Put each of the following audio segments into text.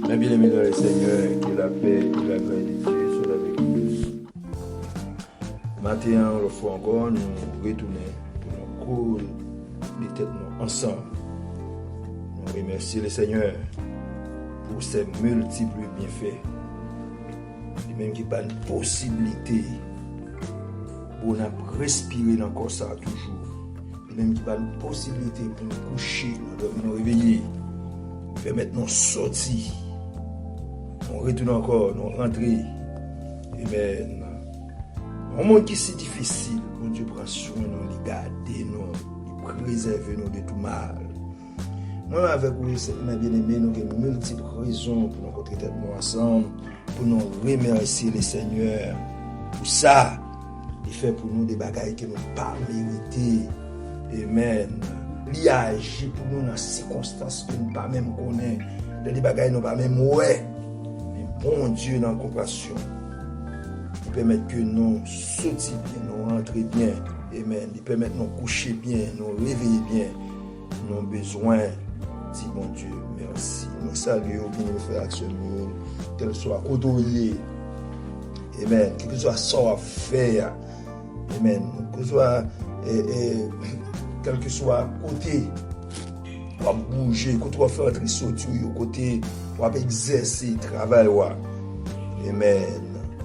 Mes bien-aimés dans le Seigneur, que la paix et la grâce de Dieu soient avec nous. Maintenant, une fois encore, nous retournons pour nos cours de tête ensemble. Nous remercions le Seigneur pour ses multiples bienfaits. Et même qui pas une possibilité pour nous respirer dans le corps ça toujours. Et même qui pas une possibilité pour nous coucher, nous réveiller, permettre nous sortir. On retourne encore, nous rentrer. Amen. Un monde qui est si difficile, mon Dieu prend soin, nous garder, nous préserver nous de tout mal. Moi, avec vous, mes bien-aimés, nous avons multiples raisons pour nous rencontrer ensemble, pour nous remercier le Seigneur. Pour ça, il fait pour nous des bagailles que nous n'avons pas mérité. Amen. Il agit pour nous dans des circonstances que nous ne pas même connaître, des bagailles que nous ne pas même ouais. Bon Dieu, dans la compassion, il permet que nous sautions bien, nous rentrions bien. Amen. Il permet de nous coucher bien, nous réveiller bien. Nous avons besoin, dit bon Dieu, merci. Nous saluons, nous faisons action, qu'elle soit contrôlée. Amen. Quel que soit son affaire. Amen. Que soit, quel que soit côté, on va bouger, quand on va faire un sortir, côté, on va exercer le travail. Amen.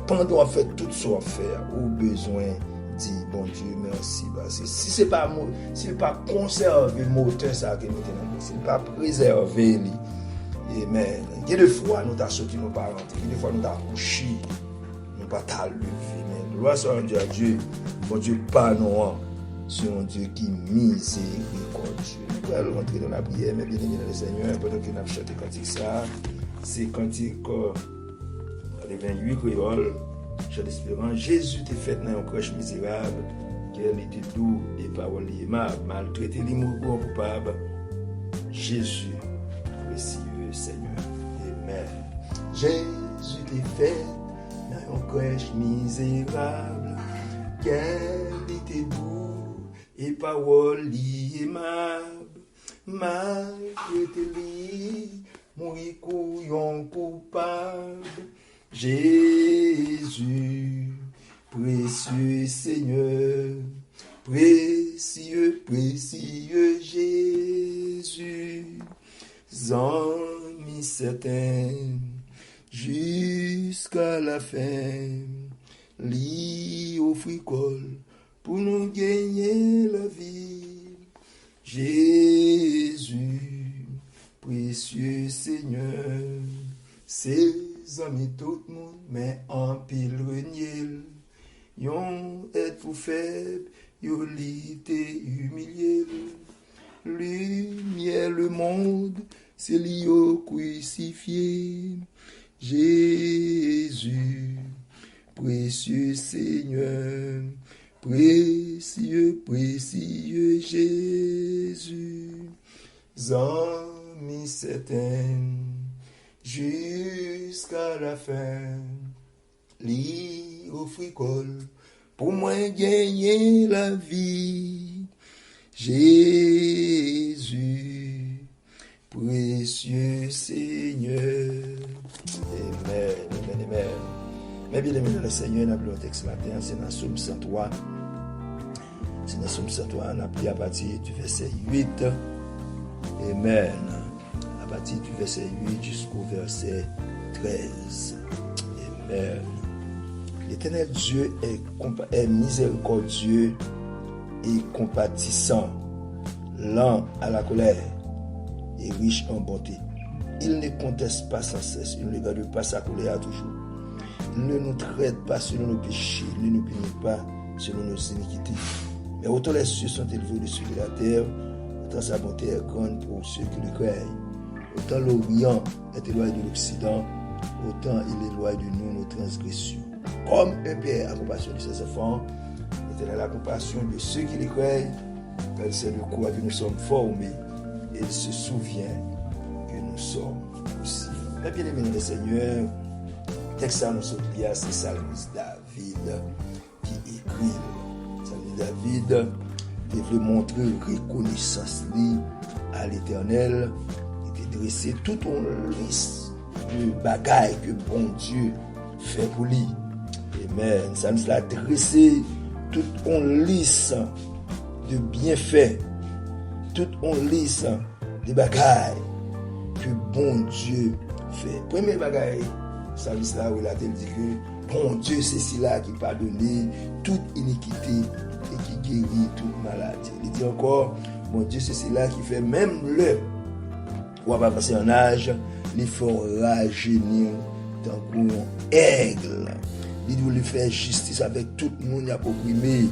Pendant qu'on fait tout ce qu'on fait, au besoin, dit bon Dieu, merci. Parce que si ce n'est pas conserver le moteur, ça que nous tenons, si ce n'est pas préserver, amen. Il y a des fois, nous avons sorti nos parents, il y a des fois, nous avons couché, nous n'avons pas levé. Mais gloire soit Dieu à Dieu, bon Dieu, pas nous. C'est un Dieu qui miséricordieux. Nous allons rentrer dans la prière, mais bien aimé dans le Seigneur, pendant que nous avons chanté cantique ça, c'est cantique les 28 créoles, chant d'espérance. Jésus t'est fait dans un crèche misérable, qu'elle était doux et parole aimable, maltraité l'immoureux coupable. Jésus, précieux Seigneur. Amen. Jésus t'est fait dans un crèche misérable, qu'elle était doux et parole aimable, maltraité l'immoureux coupable. Jésus, précieux Seigneur, précieux, précieux Jésus, amis certains, jusqu'à la fin, lui offre col pour nous gagner la vie. Jésus, précieux Seigneur, c'est amis tout le monde, mais en pile reniel. Yon est pour faible, yon lité humilié. Lumière le monde, c'est l'io crucifié. Jésus, précieux Seigneur, précieux, précieux Jésus, amis certains, jusqu'à la fin, li offre col pour moi gagner la vie. Jésus, précieux Seigneur. Amen, amen, amen. Mais bien aimé le Seigneur, nous avons le texte matin, c'est dans Somme 103. C'est dans Somme 103, on a pris à partir du verset 8. Amen. À partir du verset 8 jusqu'au verset 13. Amen. L'Éternel Dieu est miséricordieux et compatissant, lent à la colère et riche en bonté. Il ne conteste pas sans cesse, il ne regarde pas sa colère toujours. Il ne nous traite pas selon nos péchés, il ne nous punit pas selon nos iniquités. Mais autant les cieux sont élevés au-dessus de la terre, autant sa bonté est grande pour ceux qui le craignent. Autant l'Orient est éloigné de l'Occident, autant il éloigne de nous nos transgressions. Comme un père a compassion de ses enfants, l'Éternel a compassion de ceux qui les craignent, car c'est de quoi que nous sommes formés, et il se souvient que nous sommes aussi. Mais bien aimé le Seigneur, texte ça nous dit, c'est Psalmiste David qui écrit. Psalmiste David devait montrer reconnaissance à l'Éternel, et dressé tout en liste de bagaille que bon Dieu fait pour lui. Amen. Ça nous a dressé toute une liste de bienfaits, toute une liste de bagailles que bon Dieu fait. Premier bagaille, ça liste là où il a dit que bon Dieu c'est celui-là qui pardonne toute iniquité et qui guérit toute maladie. Il dit encore, bon Dieu c'est celui-là qui fait même le ou va passer en âge, il fera rajeunir tant qu'on aigle. Il doit lui faire justice avec tout le monde qui a opprimé.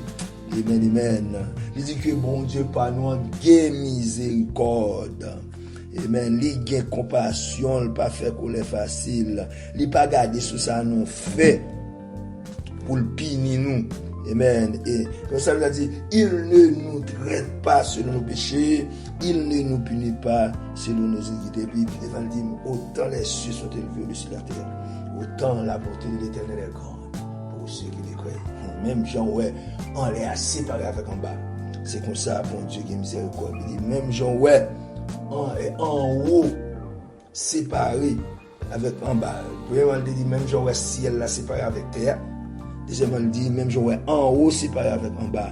Amen, amen. Il dit que bon Dieu par nous gain miséricorde. Amen. Il gain compassion, il pas fait qu'on est facile. Il pas garder sous ça nous fait pour le punir nous. Amen. Et comme ça veut dire, il ne nous traite pas selon nos péchés, il ne nous punit pas selon nos iniquités. Puis devant dit, autant les cieux sont élevés au-dessus de la terre, autant la bonté de l'Éternel est grande pour ceux qui les croient. Même Jean, ouais, on les a séparés avec en bas. C'est comme ça, bon Dieu qui est miséricorde. Il dit, même Jean, ouais, on est en haut, séparé avec en bas. Premièrement, il dit, même Jean, ouais, ciel là séparé avec terre. Deuxièmement, il dit, même Jean, ouais, en haut séparé avec en bas.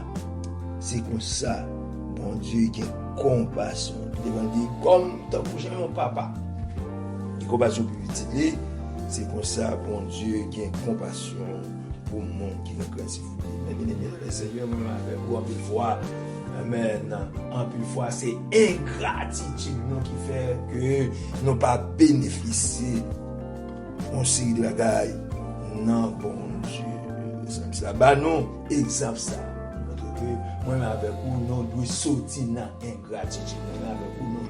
C'est comme ça, bon Dieu qui a compassion. Il dit, comme ton prochain mon papa, qui a compassion pour lui, c'est comme ça, bon Dieu qui a compassion pour le monde qui est craintif. Mais bien aimé, le Seigneur, même avec vous, en plus fois, amen, en plus fois, c'est ingratitude nous qui fait que nous n'avons pas bénéficié on série de bagaille. Non, bon Dieu, ça. Bah non, exemple ça. Moi avec vous, nous devons sortir dans ingratitude. Moi avec vous, nous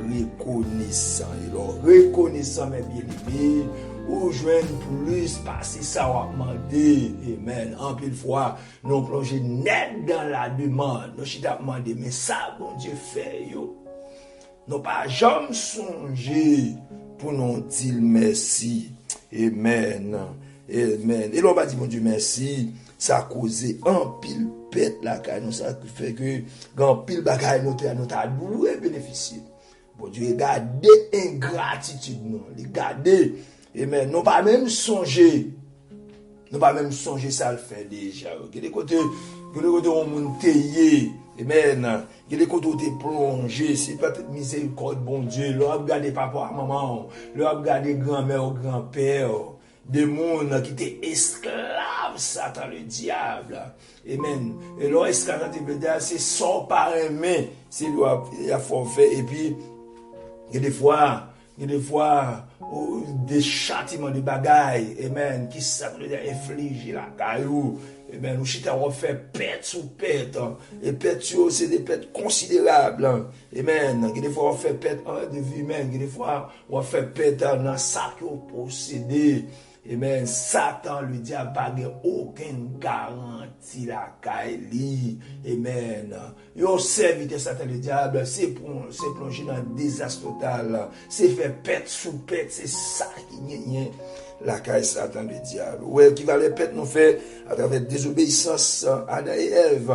devons reconnaissant. Alors, reconnaissant, mes bien-aimés, ou joindre plus passer ça va demander. Amen. En pile fois, nous plongeons net dans la demande. Nous chita demander, mais ça, bon Dieu fait, yo. Nous pas jamais songer pour nous dire merci. Amen. Amen. Et l'on va dire, bon Dieu, merci. Ça a causé un pile pète la caille. Nous, ça fait que, quand pile bagaille, nous t'a doué bénéficier. Bon Dieu, regardez ingratitude, nous. Regardez. Amen. Nous pas même songer. Nous pas même songer ça le fait déjà. Quel côté on monter. Amen. Quel côté on t'es plongé. C'est peut-être miséricorde, bon Dieu. Là, regardez papa, maman. Là, regardez grand-mère ou grand-père. Des mondes qui étaient esclaves, Satan, le diable. Amen. Et là, esclave, c'est son par main. C'est lui a forfait. Et puis, il y a des fois, des châtiments de bagailles, amen, qui s'appellent infliger la caillou, amen, ou chita on fait pète sous pète, et pète c'est des pètes considérables, amen, des fois on fait pète de vie humaine, des fois on fait pète dans ça qui est possédé. Amen. Satan lui dit à pas aucune garantie la caille. Amen. Yo serviteur Satan le diable, c'est plonger dans un désastre total. C'est faire pète sous pète, c'est ça qui est la caille Satan le diable. Ouais, qui va les pète nous faire à travers désobéissance à Adam et Ève.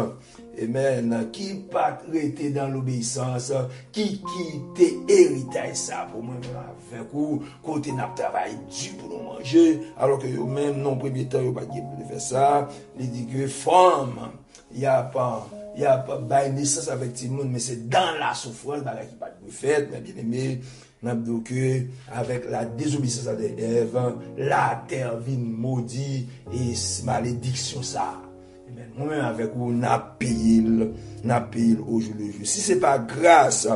Amen. Qui pas traité dans l'obéissance, qui quitte héritage ça pour moi avec vous, côté n'a travail dur pour nous manger, alors que même non premier temps yo pas de faire ça, il dit que femme, il y a pas bail naissance avec tout le monde, mais c'est dans la souffrance dans qui pas de fait, mais bien aimé, n'a que avec la désobéissance d'Ève, la terre vient maudit et malédiction ça. Moi-même avec vous, n'a payé au jour le jour. Si ce n'est pas grâce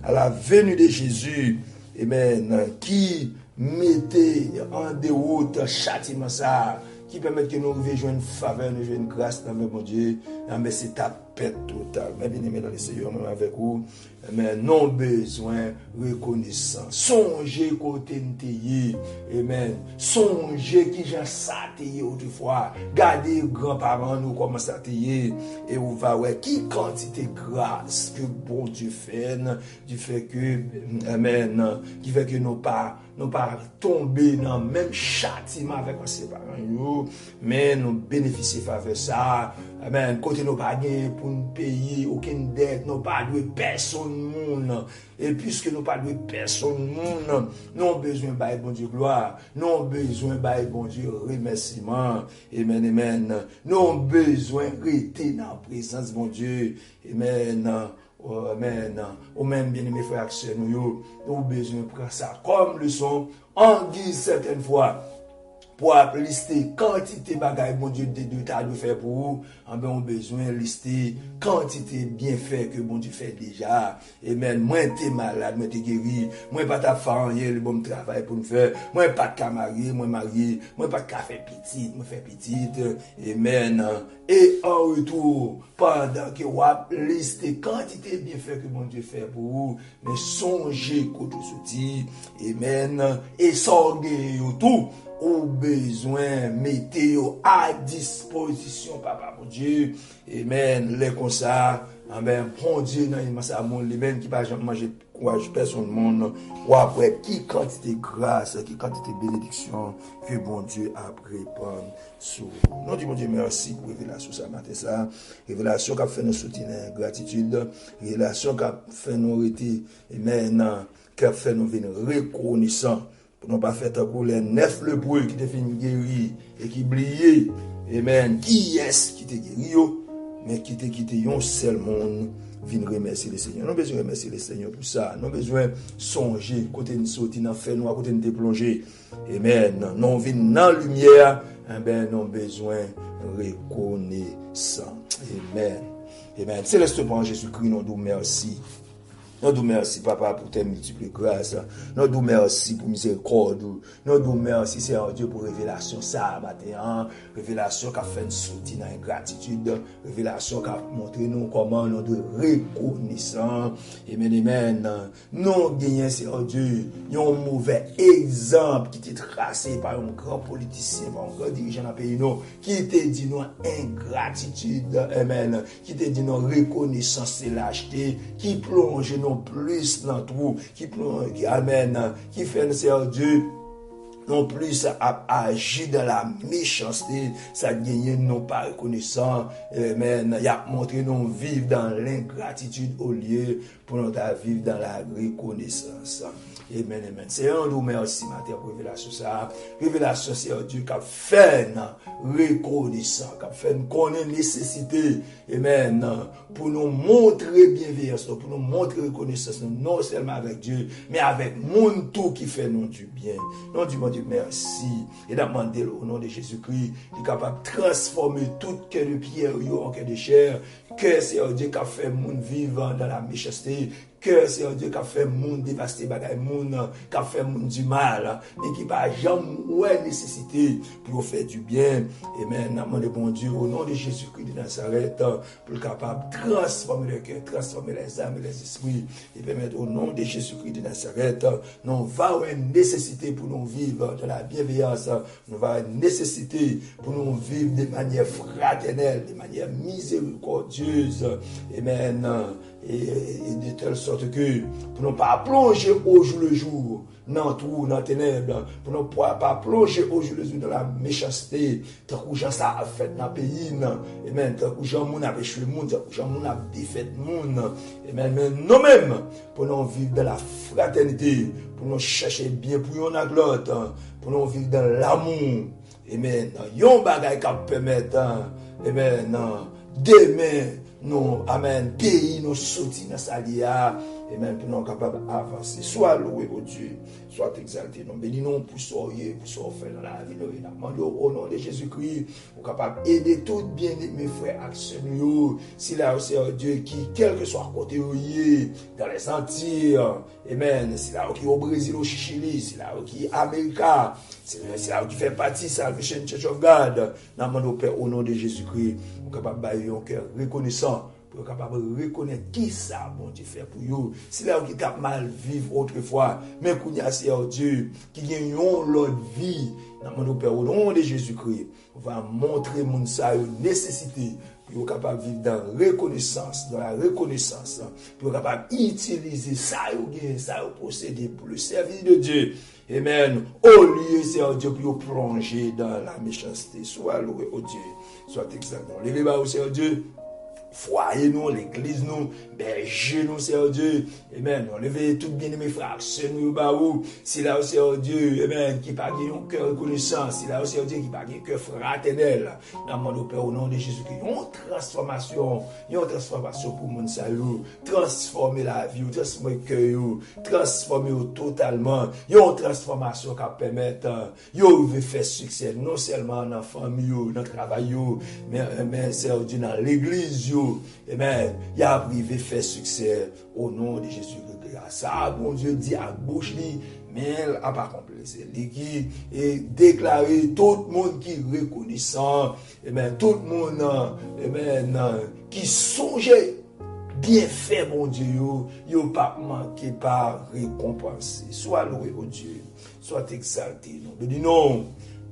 à la venue de Jésus, amen, qui mettait en déroute châtiment ça, qui permet que nous arrivions une faveur, nous jouions une grâce dans mon Dieu, mais c'est ta pète totale. Mais bien aimé dans le Seigneur, même avec vous, mais non besoin reconnaissant. Songez côté n'teye, amen. Songez qui j'ai saté autrefois. Gardez grands-parents nous comment saté et vous va ouais qui quantité grâce que bon Dieu fait, du fait que amen, qui fait que nous pas nous pas tomber dans le même châtiment avec ses parents, mais nous bénéficier de faveur ça. Amen. Côté nous pas gagner pour nous payer aucune dette, nous pas de personne monde. Et puisque nous pas de personne monde, nous avons besoin de bon Dieu gloire, nous avons besoin de bon Dieu remerciement. Amen, amen. Nous avons besoin de rester dans la présence de bon Dieu. Amen. Oh, amen. Ou même bien aimé frères et sœurs, nous avons besoin de prendre ça comme leçon, en guise certaines fois. Pour lister quantité bagaille bon Dieu de ta de faire pour vous, on besoin lister quantité bien fait que bon Dieu fait déjà. Amen. Moi t'es malade, moi t'es guéri, moi pas ta famille le bon travail pour nous faire, moi pas de marié, moi pas de faire petite, moi faire petite. Amen. Et en retour, pendant que vous listez quantité bien fait que bon Dieu fait pour vous, mais songez côté sorti. Amen. Et sorgez tout. Au besoin, mettez à disposition, papa, mon Dieu. Amen. Les comme ça, amen. Bon Dieu, non, il m'a ça, mon même qui va jamais manger courage personne monde. Ou après, qui quantité grâce, qui quantité bénédiction que bon Dieu a préparé sur nous. Nous disons, bon Dieu, merci pour révélation ça matin ça. Révélation qui a fait nous soutenir gratitude. Révélation qui a fait nous arrêter. Amen. Qui a fait nous venir reconnaissant. Pour ne pas faire pour les 9 lépreux qui te fait guérir et qui brillent. Amen. Qui est-ce qui te guéri, mais qui te quitté un seul monde, vient remercier le Seigneur. Nous avons besoin de remercier le Seigneur pour ça. Nous avons besoin de songer, côté de sortir dans fait nous, à côté de plonger. Amen. Nous venons dans la lumière, nous avons besoin de reconnaissance. Amen. Amen. Céleste pour Jésus-Christ, nous nous merci. Nous nous merci, papa, pour tes multiples grâces. Nous nous merci pour miséricorde. Nous nous merci, Seigneur Dieu, pour révélation ça matin. Révélation qui a fait nous sortir dans ingratitude. Révélation qui a montré nous comment nous devons reconnaissant. Amen, amen. Nous gagnons, Seigneur Dieu, un mauvais exemple qui était tracé par un grand politicien, par un grand dirigeant dans le pays, qui te dit nous ingratitude. Amen. Qui te dit nous reconnaissance et lâcheté. Qui plonge nous plus dans tout, qui amène, qui fait, Seigneur Dieu, non plus à agir dans la méchanceté, ça gagne non pas reconnaissant, amen. Il a montré nous vivre dans l'ingratitude au lieu pour nous vivre dans la reconnaissance. Amen, amen. Seigneur, nous merci matin pour révélation ça. Révélation, Seigneur Dieu, qui a fait reconnaissant, qui a fait connaître nécessité, amen, pour nous montrer bienveillance, pour nous montrer reconnaissance, non seulement avec Dieu, mais avec monde tout qui fait nous du bien. Nous disons Dieu merci. Et demander au nom de Jésus-Christ, il est capable de transformer tout cœur de pierre en cœur de chair. Que Seigneur Dieu qui a fait monde vivant dans la méchanceté. Que Seigneur Dieu qui a fait monde dévasté, bagaille monde, qui a fait monde du mal, mais qui n'a jamais nécessité pour faire du bien. Et maintenant, mon bon Dieu, au nom de Jésus-Christ de Nazareth, pour capable de transformer le cœur, transformer les âmes et les esprits. Et permettre au nom de Jésus-Christ de Nazareth, nous avons une nécessité pour nous vivre de la bienveillance. Nous avons une nécessité pour nous vivre de manière fraternelle, de manière miséricordieuse. Amen. Et de telle sorte que pour ne pas plonger au jour le jour dans tout, dans les ténèbres, pour ne pas plonger au jour le jour dans la méchanceté, tant que gens ça a fait dans le pays, et même tant que gens a péché le monde, tant que gens a défait le monde, et même nous-mêmes, pour nous vivre dans la fraternité, pour nous chercher bien pour nous avec l'autre, pour nous vivre dans l'amour, et maintenant, yon bagay qui permettre, et maintenant, demain, nous, amen, pays, nous sortis dans sa lia, et même pour nous capables d'avancer. Soit loué au Dieu, soit exalté. Nous bénissons pour soyez, pour faire dans la vie. Nous demandons au nom de Jésus-Christ, pour capable d'aider tout bien mes frères actions. Si là, c'est Dieu qui, quel que soit côté dans les Antilles, amen, si là, qui au Brésil, au Chili, si là, qui est Américain, si là, qui fait partie de Salvation Church of God, nous demandons au nom de Jésus-Christ, pour capable d'avoir un cœur reconnaissant, pour capable de reconnaître qui ça bon Dieu fait pour vous. Si là qui t'a mal vivre autrefois, mais qu'on y a c'est Dieu qui gagne l'autre vie, dans mon Père au nom de Jésus-Christ, on va montrer mon ça une nécessité Pour capable vivre dans la reconnaissance, pour capable utiliser ça, ça posséder pour le service de Dieu. Amen. Au lieu, Seigneur Dieu, pour plonger dans la méchanceté. Soit loué au Dieu, soit exalté. Levez-vous au Seigneur Dieu. Foyer nous, l'église nous, berger nous, Seigneur Dieu. Amen. On levez tout bien mes frères, sœurs nous, baou. Si là, Seigneur Dieu, amen, qui pas un cœur reconnaissant, si là, Seigneur Dieu, qui pas un cœur fraternel. Dans mon Père, au nom de Jésus-Christ, une transformation pour mon salut, transformer la vie, transformer le cœur, transformer totalement, une transformation qui permet, de faire succès, non seulement dans la famille, dans le travail, mais, Seigneur Dieu, dans l'église, amen, il a arrivé faire succès au nom de Jésus-Christ. Ça, bon Dieu dit à bouche, mais elle n'a pas compris. C'est lui qui est déclaré, tout le monde qui est reconnaissant, amen, tout le monde, amen, qui songeait bien fait, mon Dieu, yo pas manqué par récompenser. Soit loué au Dieu, soit exalté. Nous disons non.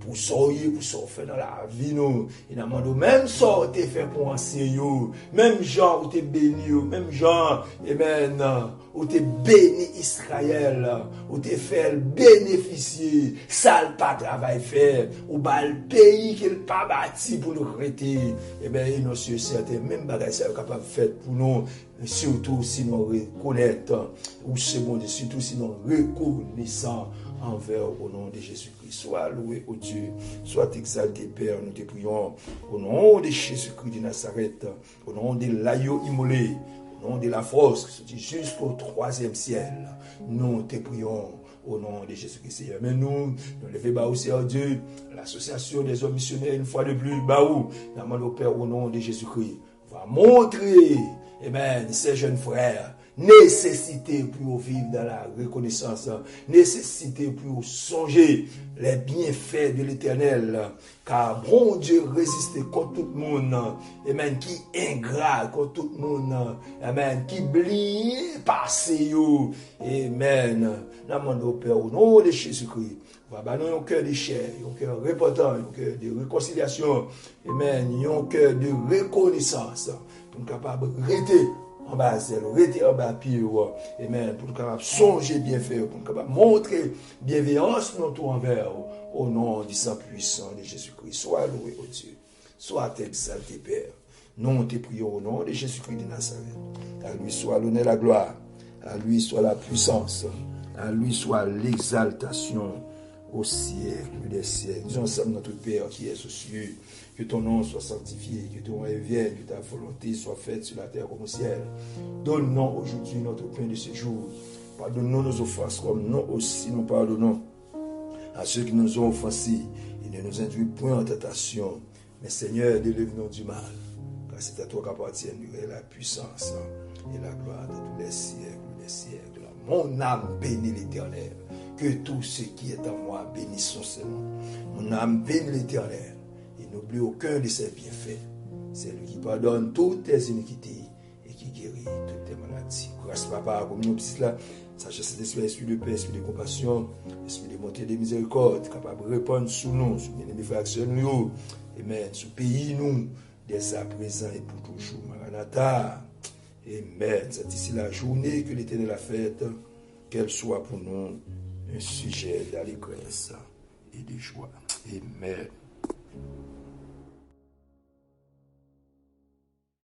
Pour sortir, pour sortir dans la vie, nous. Et nous même ça, tu fait pour enseigner, même genre, où tu béni, même genre, amen, où tu béni Israël, où tu fait bénéficier, ça le pas travail fait, ou bas le pays qu'il pas bâti pour nous arrêter. Eh bien, nous sommes certains, même bagages ça capable de faire pour nous, surtout si nous reconnaissons, ou c'est bon, surtout si nous reconnaissons envers au nom de Jésus-Christ. Sois loué au Dieu, sois exalté Père, nous te prions au nom de Jésus-Christ de Nazareth, au nom de l'agneau immolé, au nom de la force jusqu'au 3e ciel. Nous te prions au nom de Jésus-Christ, Seigneur. Mais nous levons bas aussi à Dieu, l'association des hommes missionnaires, une fois de plus, baou, dans Père, au nom de Jésus-Christ, va montrer, amen, ces jeunes frères, nécessité pour vivre dans la reconnaissance, nécessité pour songer les bienfaits de l'Éternel, car bon Dieu résiste contre tout le monde, amen, qui ingrat contre tout le monde, amen, qui blie passé, amen, dans mon Père, au nom de Jésus-Christ, va nous un cœur de chair, un cœur repentant, un cœur de réconciliation, amen, un cœur de reconnaissance, pour nous capables de rester en bas zèle, rester en bas pied, amen, pour nous capables songer bien faire, pour nous capables montrer bienveillance notre envers, au nom du sang puissant de Jésus-Christ. Sois loué au Dieu, sois exalté Père. Nous te prions au nom de Jésus-Christ de Nazareth. À lui soit l'honneur et la gloire, à lui soit la puissance, à lui soit l'exaltation au siècle des siècles. Disons ensemble notre Père qui est aux cieux, que ton nom soit sanctifié, que ton règne vienne, que ta volonté soit faite sur la terre comme au ciel. Donne-nous aujourd'hui notre pain de ce jour. Pardonne-nous nos offenses comme nous aussi nous pardonnons à ceux qui nous ont offensés. Et ne nous induis point en tentation, mais Seigneur, délivre-nous du mal. Car c'est à toi qu'appartiennent la puissance et la gloire de tous les siècles des siècles. Mon âme bénit l'Éternel. Que tout ce qui est en moi bénisse son Seigneur. Mon âme bénit l'Éternel. Et n'oublie aucun de ses bienfaits. C'est lui qui pardonne toutes tes iniquités et qui guérit toutes tes maladies. Grâce papa, comme nous petits là, sachez cet esprit de paix, esprit de compassion, esprit de bonté et de miséricorde, capable de répondre sur nous, sur les fractions nous, amen, sur le pays nous, dès à présent et pour toujours. Maranatha, amen. C'est ici la journée que l'Éternel a faite, qu'elle soit pour nous un sujet d'allégresse et de joie. Amen.